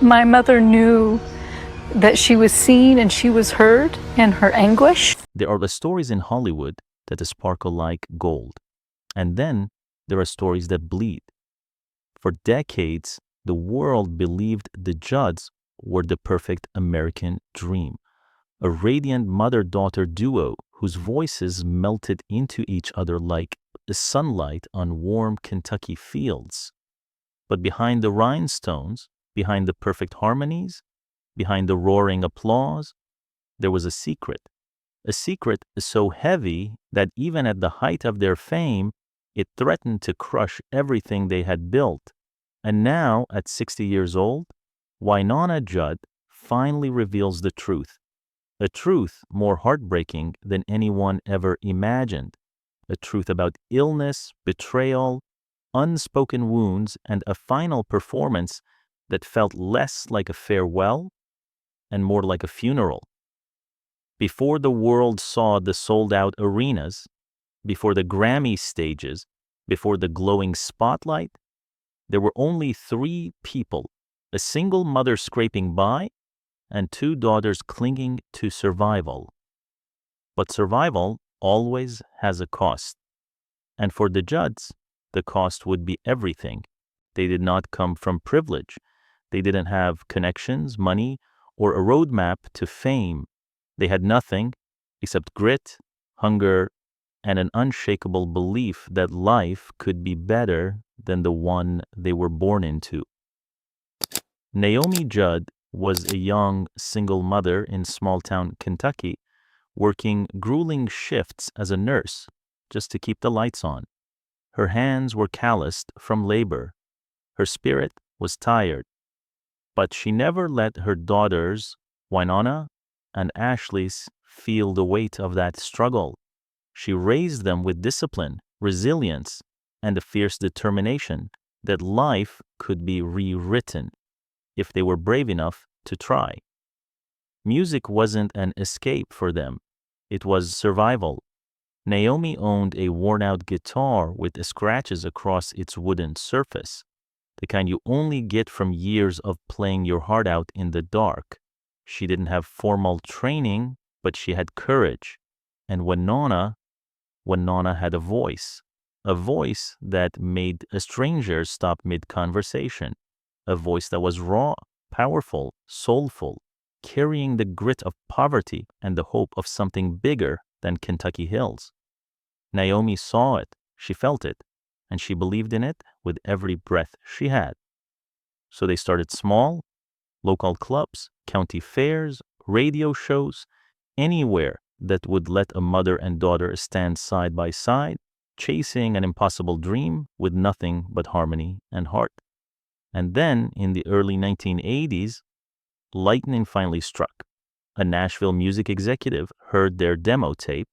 My mother knew that she was seen and she was heard in her anguish. There are the stories in Hollywood that sparkle like gold. And then there are stories that bleed. For decades, the world believed the Judds were the perfect American dream, a radiant mother-daughter duo whose voices melted into each other like the sunlight on warm Kentucky fields. But behind the rhinestones, behind the perfect harmonies, behind the roaring applause, there was a secret so heavy that even at the height of their fame, it threatened to crush everything they had built. And now, at 60 years old, Wynonna Judd finally reveals the truth, a truth more heartbreaking than anyone ever imagined, a truth about illness, betrayal, unspoken wounds, and a final performance that felt less like a farewell and more like a funeral. Before the world saw the sold-out arenas, before the Grammy stages, before the glowing spotlight, there were only three people, a single mother scraping by and two daughters clinging to survival. But survival always has a cost. And for the Judds, the cost would be everything. They did not come from privilege. They didn't have connections, money, or a roadmap to fame. They had nothing except grit, hunger, and an unshakable belief that life could be better than the one they were born into. Naomi Judd was a young single mother in small-town Kentucky, working grueling shifts as a nurse just to keep the lights on. Her hands were calloused from labor. Her spirit was tired. But she never let her daughters, Wynonna and Ashley's, feel the weight of that struggle. She raised them with discipline, resilience, and a fierce determination that life could be rewritten if they were brave enough to try. Music wasn't an escape for them. It was survival. Naomi owned a worn-out guitar with scratches across its wooden surface, the kind you only get from years of playing your heart out in the dark. She didn't have formal training, but she had courage. And Wynonna had a voice that made a stranger stop mid-conversation, a voice that was raw, powerful, soulful, carrying the grit of poverty and the hope of something bigger than Kentucky hills. Naomi saw it, she felt it, and she believed in it with every breath she had. So they started small, local clubs, county fairs, radio shows, anywhere that would let a mother and daughter stand side by side, chasing an impossible dream with nothing but harmony and heart. And then, in the early 1980s, lightning finally struck. A Nashville music executive heard their demo tape,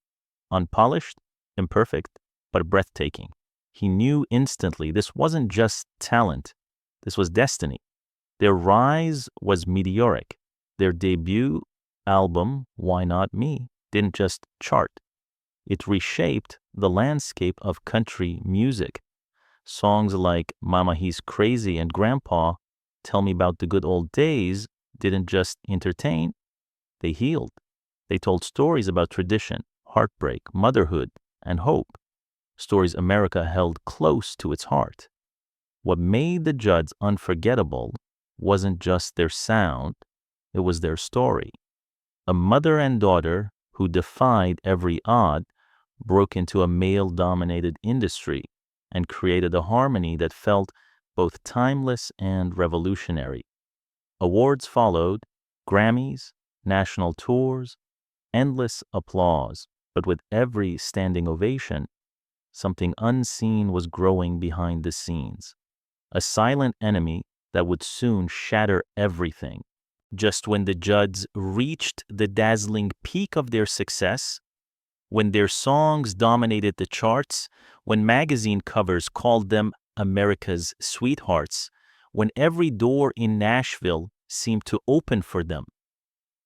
unpolished, imperfect, but breathtaking. He knew instantly this wasn't just talent, this was destiny. Their rise was meteoric. Their debut album, Why Not Me, didn't just chart. It reshaped the landscape of country music. Songs like Mama He's Crazy and Grandpa, Tell Me About the Good Old Days didn't just entertain, they healed. They told stories about tradition, heartbreak, motherhood, and hope. Stories America held close to its heart. What made the Judds unforgettable wasn't just their sound, it was their story. A mother and daughter who defied every odd, broke into a male-dominated industry, and created a harmony that felt both timeless and revolutionary. Awards followed, Grammys, national tours, endless applause, but with every standing ovation, something unseen was growing behind the scenes. A silent enemy that would soon shatter everything. Just when the Judds reached the dazzling peak of their success, when their songs dominated the charts, when magazine covers called them America's sweethearts, when every door in Nashville seemed to open for them,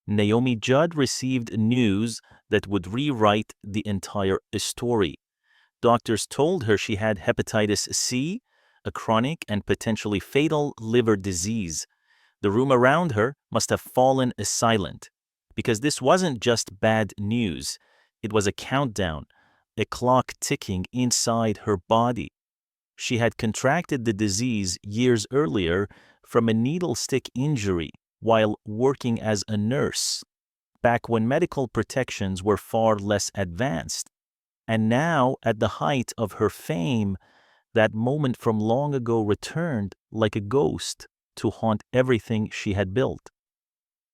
Naomi Judd received news that would rewrite the entire story. Doctors told her she had hepatitis C, a chronic and potentially fatal liver disease. The room around her must have fallen silent, because this wasn't just bad news. It was a countdown, a clock ticking inside her body. She had contracted the disease years earlier from a needle stick injury while working as a nurse, back when medical protections were far less advanced. And now, at the height of her fame, that moment from long ago returned like a ghost to haunt everything she had built.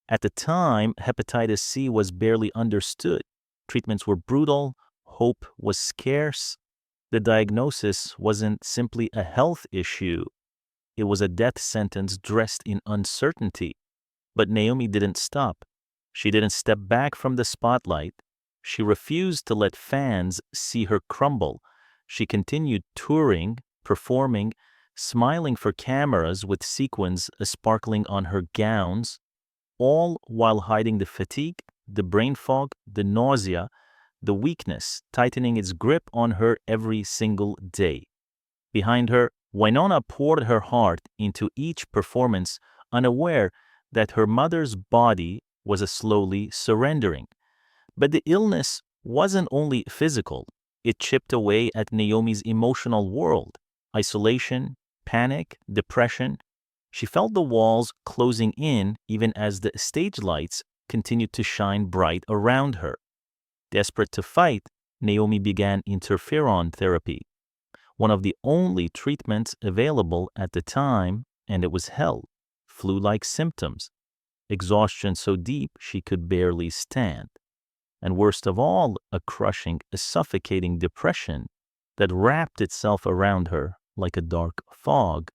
At the time, hepatitis C was barely understood. Treatments were brutal, hope was scarce. The diagnosis wasn't simply a health issue, it was a death sentence dressed in uncertainty. But Naomi didn't stop. She didn't step back from the spotlight. She refused to let fans see her crumble. She continued touring, performing, smiling for cameras with sequins sparkling on her gowns, all while hiding the fatigue, the brain fog, the nausea, the weakness tightening its grip on her every single day. Behind her, Wynonna poured her heart into each performance, unaware that her mother's body was slowly surrendering. But the illness wasn't only physical. It chipped away at Naomi's emotional world. Isolation, panic, depression. She felt the walls closing in even as the stage lights continued to shine bright around her. Desperate to fight, Naomi began interferon therapy, one of the only treatments available at the time, and it was hell. Flu-like symptoms, exhaustion so deep she could barely stand, and worst of all, a crushing, a suffocating depression that wrapped itself around her like a dark fog.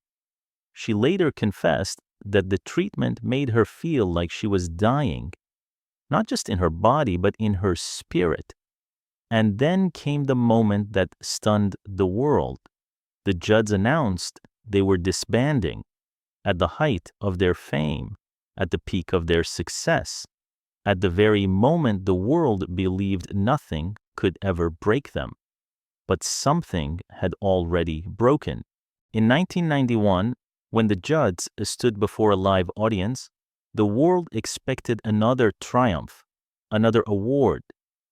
She later confessed that the treatment made her feel like she was dying, not just in her body, but in her spirit. And then came the moment that stunned the world. The Judds announced they were disbanding at the height of their fame, at the peak of their success, at the very moment the world believed nothing could ever break them. But something had already broken. In 1991, when the Judds stood before a live audience, the world expected another triumph, another award,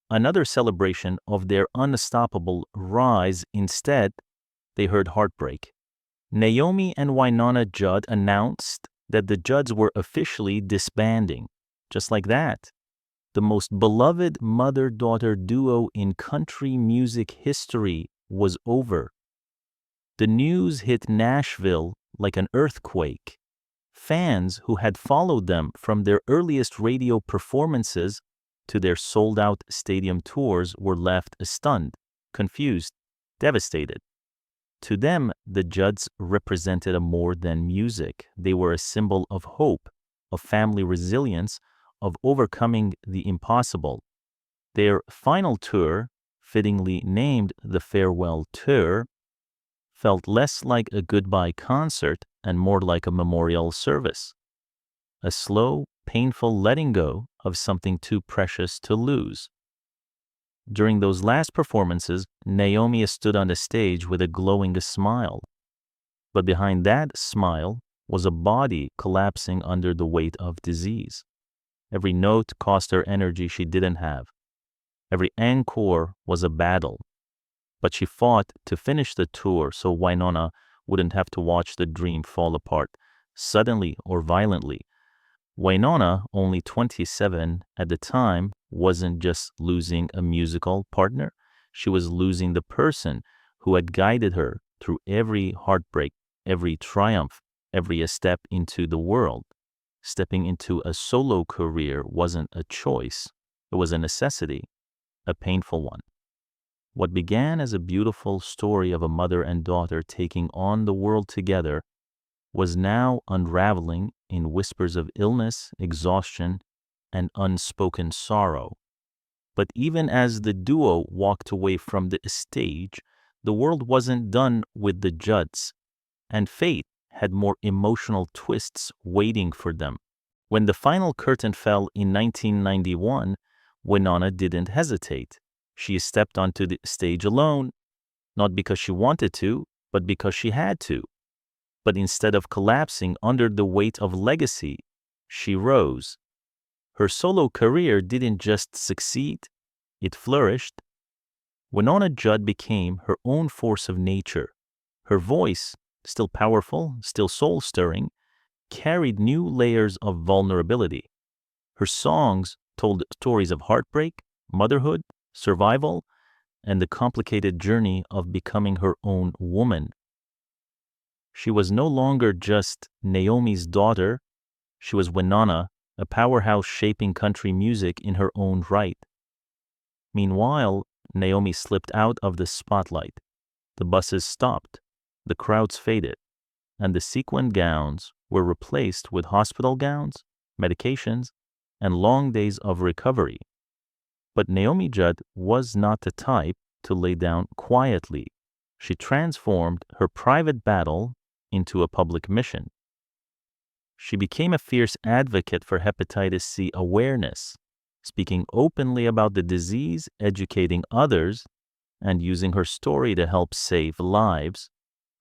another celebration of their unstoppable rise. Instead, they heard heartbreak. Naomi and Wynonna Judd announced that the Judds were officially disbanding. Just like that. The most beloved mother-daughter duo in country music history was over. The news hit Nashville like an earthquake. Fans who had followed them from their earliest radio performances to their sold-out stadium tours were left stunned, confused, devastated. To them, the Judds represented a more than music. They were a symbol of hope, of family resilience, of overcoming the impossible. Their final tour, fittingly named the Farewell Tour, felt less like a goodbye concert and more like a memorial service. A slow, painful letting go of something too precious to lose. During those last performances, Naomi stood on the stage with a glowing smile. But behind that smile was a body collapsing under the weight of disease. Every note cost her energy she didn't have. Every encore was a battle. But she fought to finish the tour so Wynonna wouldn't have to watch the dream fall apart, suddenly or violently. Wynonna, only 27 at the time, wasn't just losing a musical partner. She was losing the person who had guided her through every heartbreak, every triumph, every step into the world. Stepping into a solo career wasn't a choice. It was a necessity, a painful one. What began as a beautiful story of a mother and daughter taking on the world together was now unraveling in whispers of illness, exhaustion, and unspoken sorrow. But even as the duo walked away from the stage, the world wasn't done with the Judds, and fate had more emotional twists waiting for them. When the final curtain fell in 1991, Wynonna didn't hesitate. She stepped onto the stage alone, not because she wanted to, but because she had to. But instead of collapsing under the weight of legacy, she rose. Her solo career didn't just succeed, it flourished. Wynonna Judd became her own force of nature. Her voice, still powerful, still soul-stirring, carried new layers of vulnerability. Her songs told stories of heartbreak, motherhood, survival, and the complicated journey of becoming her own woman. She was no longer just Naomi's daughter. She was Wynonna, a powerhouse shaping country music in her own right. Meanwhile, Naomi slipped out of the spotlight. The buses stopped, the crowds faded, and the sequined gowns were replaced with hospital gowns, medications, and long days of recovery. But Naomi Judd was not the type to lay down quietly. She transformed her private battle into a public mission. She became a fierce advocate for hepatitis C awareness, speaking openly about the disease, educating others, and using her story to help save lives.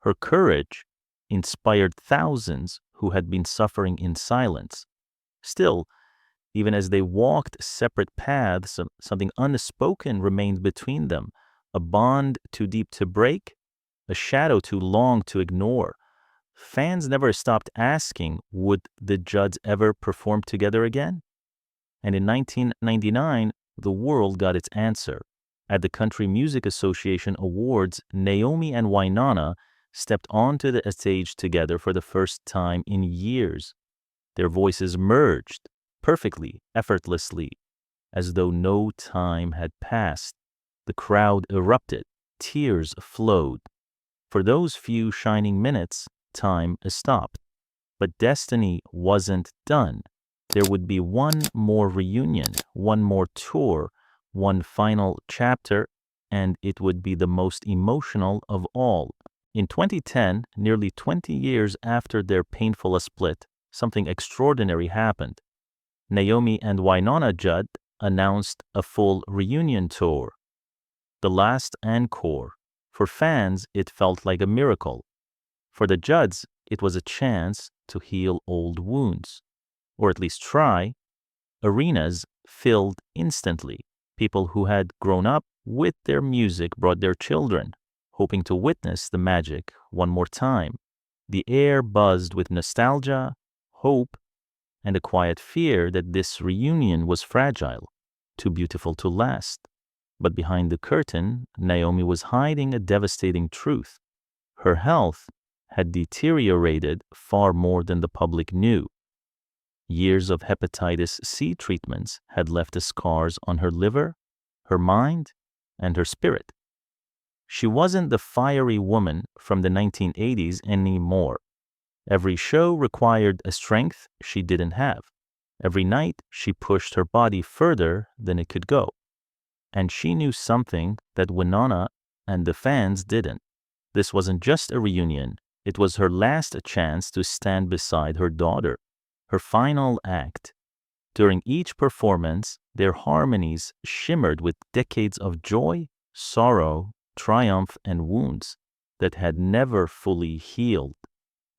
Her courage inspired thousands who had been suffering in silence. Still, even as they walked separate paths, something unspoken remained between them, a bond too deep to break, a shadow too long to ignore. Fans never stopped asking, would the Judds ever perform together again? And in 1999, the world got its answer. At the Country Music Association Awards, Naomi and Wynonna stepped onto the stage together for the first time in years. Their voices merged perfectly, effortlessly, as though no time had passed. The crowd erupted, tears flowed. For those few shining minutes, time stopped. But destiny wasn't done. There would be one more reunion, one more tour, one final chapter, and it would be the most emotional of all. In 2010, nearly 20 years after their painful split, something extraordinary happened. Naomi and Wynonna Judd announced a full reunion tour. The last encore. For fans, it felt like a miracle. For the Judds, it was a chance to heal old wounds, or at least try. Arenas filled instantly. People who had grown up with their music brought their children, hoping to witness the magic one more time. The air buzzed with nostalgia, hope, and a quiet fear that this reunion was fragile, too beautiful to last. But behind the curtain, Naomi was hiding a devastating truth. Her health had deteriorated far more than the public knew. Years of hepatitis C treatments had left scars on her liver, her mind, and her spirit. She wasn't the fiery woman from the 1980s anymore. Every show required a strength she didn't have. Every night, she pushed her body further than it could go. And she knew something that Wynonna and the fans didn't. This wasn't just a reunion. It was her last chance to stand beside her daughter, her final act. During each performance, their harmonies shimmered with decades of joy, sorrow, triumph, and wounds that had never fully healed.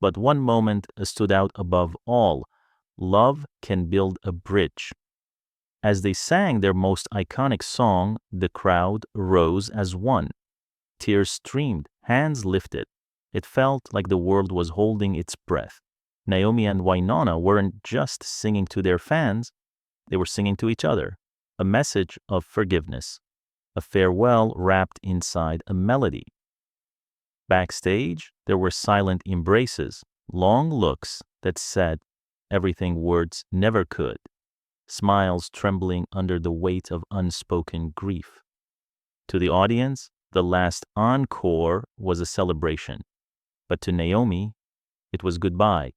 But one moment stood out above all. Love can build a bridge. As they sang their most iconic song, the crowd rose as one. Tears streamed, hands lifted. It felt like the world was holding its breath. Naomi and Wynonna weren't just singing to their fans, they were singing to each other. A message of forgiveness, a farewell wrapped inside a melody. Backstage, there were silent embraces, long looks that said everything words never could, smiles trembling under the weight of unspoken grief. To the audience, the last encore was a celebration. But to Naomi, it was goodbye.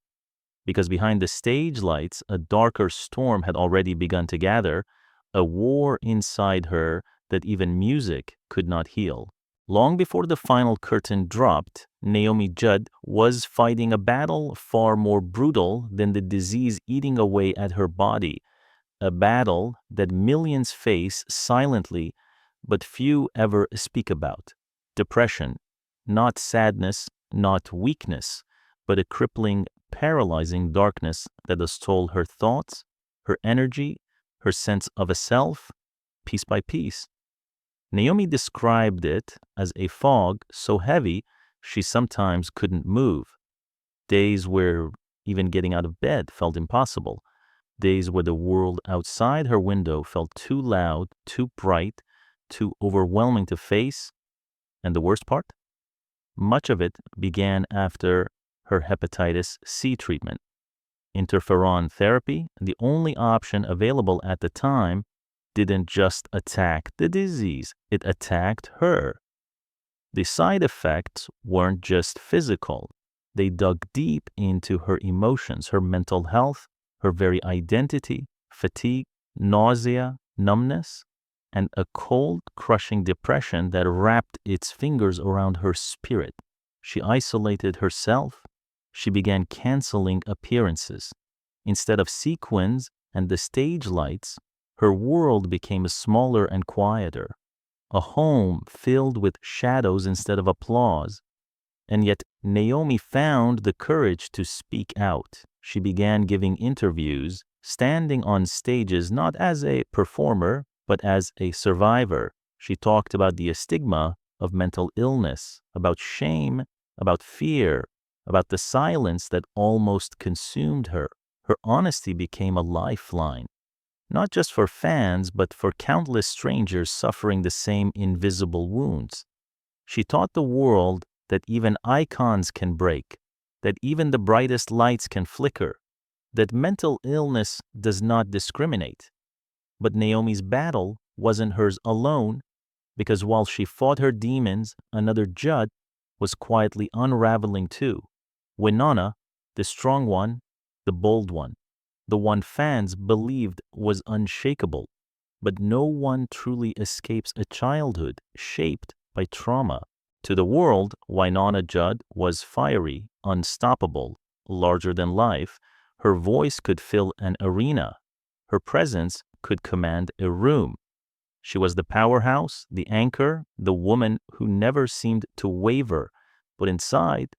Because behind the stage lights, a darker storm had already begun to gather, a war inside her that even music could not heal. Long before the final curtain dropped, Naomi Judd was fighting a battle far more brutal than the disease eating away at her body, a battle that millions face silently, but few ever speak about. Depression, not sadness, not weakness, but a crippling, paralyzing darkness that stole her thoughts, her energy, her sense of a self, piece by piece. Naomi described it as a fog so heavy she sometimes couldn't move. Days where even getting out of bed felt impossible. Days where the world outside her window felt too loud, too bright, too overwhelming to face. And the worst part? Much of it began after her hepatitis C treatment. Interferon therapy, the only option available at the time, didn't just attack the disease, it attacked her. The side effects weren't just physical. They dug deep into her emotions, her mental health, her very identity, fatigue, nausea, numbness, and a cold, crushing depression that wrapped its fingers around her spirit. She isolated herself. She began canceling appearances. Instead of sequins and the stage lights, her world became smaller and quieter, a home filled with shadows instead of applause. And yet Naomi found the courage to speak out. She began giving interviews, standing on stages not as a performer, but as a survivor. She talked about the stigma of mental illness, about shame, about fear, about the silence that almost consumed her. Her honesty became a lifeline, not just for fans, but for countless strangers suffering the same invisible wounds. She taught the world that even icons can break, that even the brightest lights can flicker, that mental illness does not discriminate. But Naomi's battle wasn't hers alone, because while she fought her demons, another Judd was quietly unraveling too. Wynonna, the strong one, the bold one, the one fans believed was unshakable. But no one truly escapes a childhood shaped by trauma. To the world, Wynonna Judd was fiery, unstoppable, larger than life. Her voice could fill an arena. Her presence could command a room. She was the powerhouse, the anchor, the woman who never seemed to waver. But inside,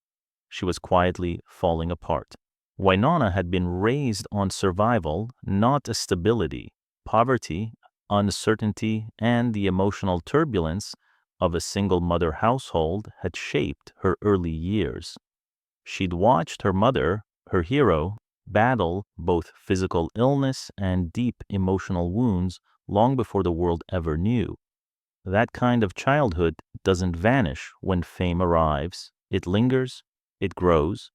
she was quietly falling apart. Wynonna had been raised on survival, not stability. Poverty, uncertainty, and the emotional turbulence of a single-mother household had shaped her early years. She'd watched her mother, her hero, battle both physical illness and deep emotional wounds long before the world ever knew. That kind of childhood doesn't vanish when fame arrives. It lingers, it grows,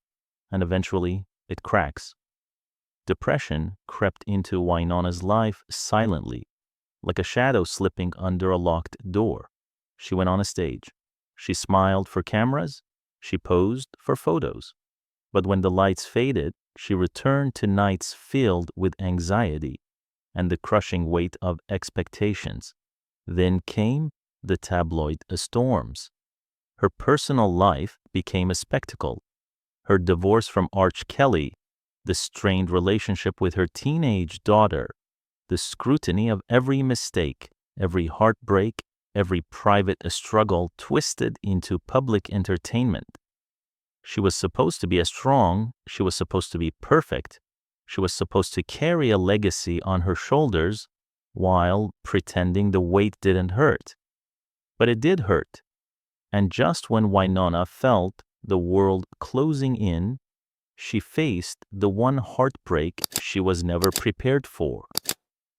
and eventually it cracks. Depression crept into Wynonna's life silently, like a shadow slipping under a locked door. She went on a stage. She smiled for cameras. She posed for photos. But when the lights faded, she returned to nights filled with anxiety and the crushing weight of expectations. Then came the tabloid storms. Her personal life became a spectacle. Her divorce from Arch Kelly, the strained relationship with her teenage daughter, the scrutiny of every mistake, every heartbreak, every private struggle twisted into public entertainment. She was supposed to be strong, she was supposed to be perfect, she was supposed to carry a legacy on her shoulders while pretending the weight didn't hurt. But it did hurt. And just when Wynonna felt the world closing in, she faced the one heartbreak she was never prepared for.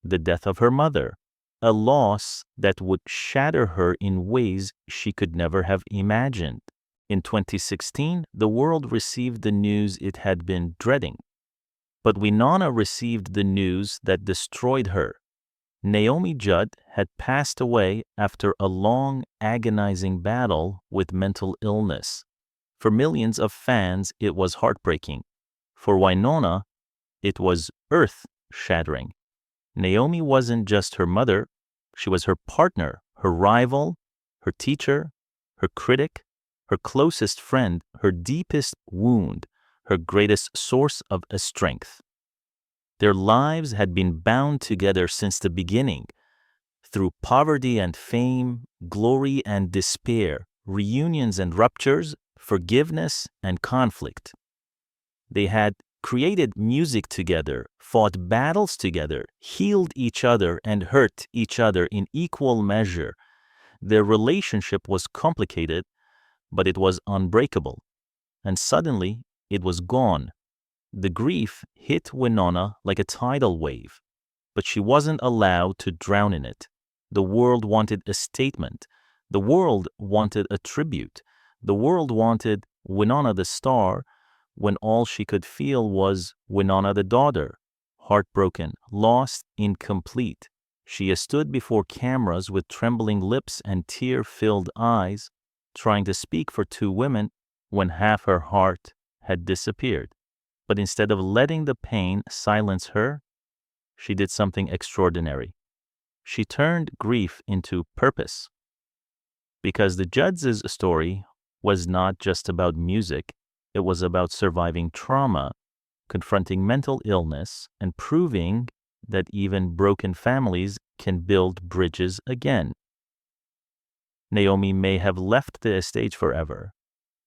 The death of her mother, a loss that would shatter her in ways she could never have imagined. In 2016, the world received the news it had been dreading. But Wynonna received the news that destroyed her. Naomi Judd had passed away after a long, agonizing battle with mental illness. For millions of fans, it was heartbreaking. For Wynonna, it was earth-shattering. Naomi wasn't just her mother, she was her partner, her rival, her teacher, her critic, her closest friend, her deepest wound, her greatest source of strength. Their lives had been bound together since the beginning, through poverty and fame, glory and despair, reunions and ruptures, forgiveness and conflict. They had created music together, fought battles together, healed each other, and hurt each other in equal measure. Their relationship was complicated, but it was unbreakable. And suddenly, it was gone. The grief hit Wynonna like a tidal wave, but she wasn't allowed to drown in it. The world wanted a statement. The world wanted a tribute. The world wanted Wynonna the star when all she could feel was Wynonna the daughter, heartbroken, lost, incomplete. She stood before cameras with trembling lips and tear-filled eyes, trying to speak for two women when half her heart had disappeared. But instead of letting the pain silence her, she did something extraordinary. She turned grief into purpose. Because the Judds' story was not just about music, it was about surviving trauma, confronting mental illness, and proving that even broken families can build bridges again. Naomi may have left the stage forever,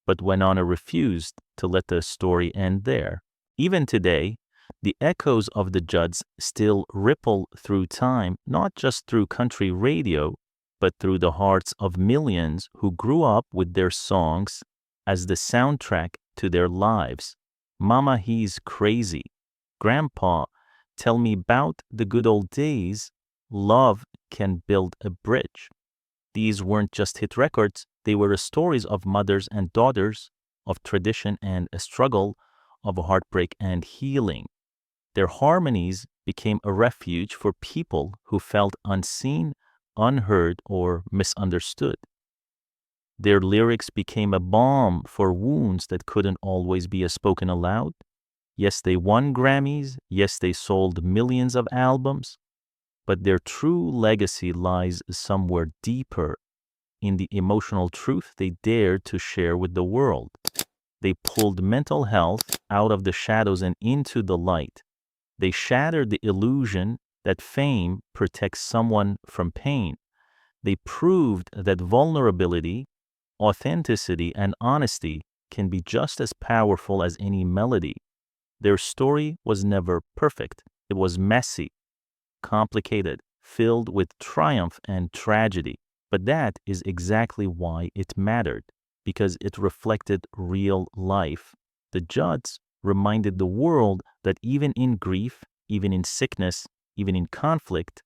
but Wynonna refused to let the story end there. Even today, the echoes of the Judds still ripple through time, not just through country radio, but through the hearts of millions who grew up with their songs as the soundtrack to their lives. Mama, he's crazy. Grandpa, tell me about the good old days. Love can build a bridge. These weren't just hit records, they were stories of mothers and daughters, of tradition and a struggle, of heartbreak and healing. Their harmonies became a refuge for people who felt unseen, unheard, or misunderstood. Their lyrics became a balm for wounds that couldn't always be spoken aloud. Yes, they won Grammys. Yes, they sold millions of albums. But their true legacy lies somewhere deeper in the emotional truth they dared to share with the world. They pulled mental health out of the shadows and into the light. They shattered the illusion that fame protects someone from pain. They proved that vulnerability, authenticity, and honesty can be just as powerful as any melody. Their story was never perfect. It was messy, complicated, filled with triumph and tragedy. But that is exactly why it mattered, because it reflected real life. The Judds reminded the world that even in grief, even in sickness, even in conflict,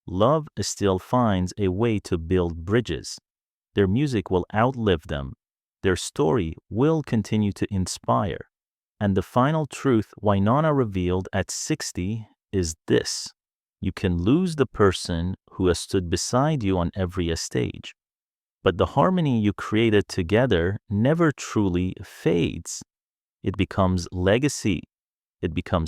love still finds a way to build bridges. Their music will outlive them. Their story will continue to inspire. And the final truth Wynonna revealed at 60 is this: you can lose the person who has stood beside you on every stage, but the harmony you created together never truly fades. It becomes legacy. It becomes